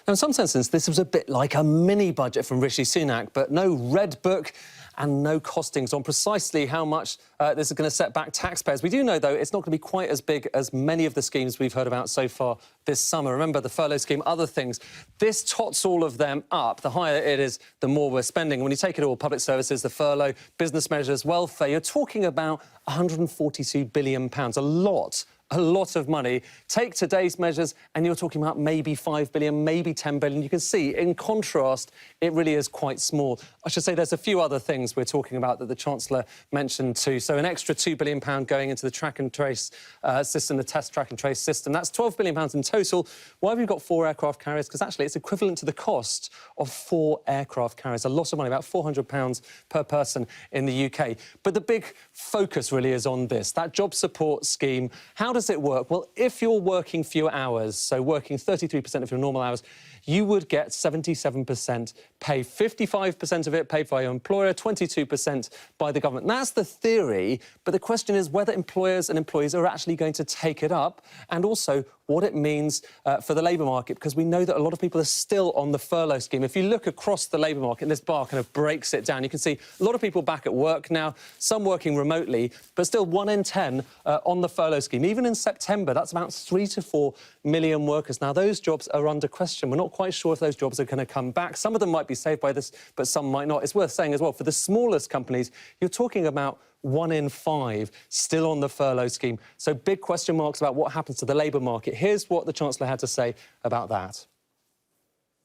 Now, in some senses, this was a bit like a mini-budget from Rishi Sunak, but no red book and no costings on precisely how much this is going to set back taxpayers. We do know, though, it's not going to be quite as big as many of the schemes we've heard about so far this summer. Remember, the furlough scheme, other things. This tots all of them up. The higher it is, the more we're spending. When you take it all, public services, the furlough, business measures, welfare, you're talking about £142 billion. A lot of money. Take today's measures and you're talking about maybe 5 billion, maybe 10 billion. You can see, in contrast, it really is quite small. I should say there's a few other things we're talking about that the Chancellor mentioned too. So an extra £2 billion going into the track and trace system, the test track and trace system. That's £12 billion in total. Why have we got 4 aircraft carriers? Because actually it's equivalent to the cost of 4 aircraft carriers. A lot of money, about £400 per person in the UK. But the big focus really is on this, that job support scheme. How does it work? Well, if you're working fewer hours, so working 33% of your normal hours, you would get 77% pay. 55% of it paid by your employer, 22% by the government. That's the theory, but the question is whether employers and employees are actually going to take it up, and also what it means for the labour market, because we know that a lot of people are still on the furlough scheme. If you look across the labour market, and this bar kind of breaks it down, you can see a lot of people back at work now, some working remotely, but still 1 in 10 on the furlough scheme. Even in September, that's about 3 to 4 million workers. Now, those jobs are under question. We're not quite sure if those jobs are going to come back. Some of them might be saved by this, but some might not. It's worth saying as well, for the smallest companies, you're talking about 1 in 5 still on the furlough scheme. So big question marks about what happens to the labour market. Here's what the Chancellor had to say about that.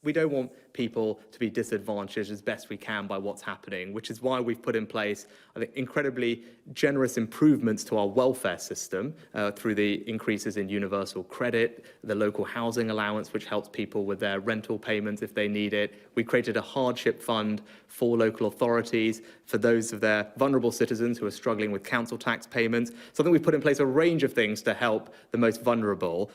We don't want people to be disadvantaged as best we can by what's happening, which is why we've put in place, I think, incredibly generous improvements to our welfare system through the increases in universal credit, the local housing allowance, which helps people with their rental payments if they need it. We created a hardship fund for local authorities for those of their vulnerable citizens who are struggling with council tax payments. So I think we've put in place a range of things to help the most vulnerable.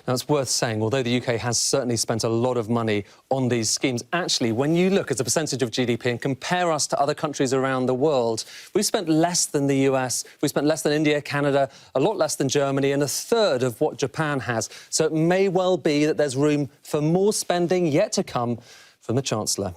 Now, it's worth saying, although the UK has certainly spent a lot of money on these schemes, actually, when you look as a percentage of GDP and compare us to other countries around the world, we've spent less than the US, we've spent less than India, Canada, a lot less than Germany, and a third of what Japan has. So it may well be that there's room for more spending yet to come from the Chancellor.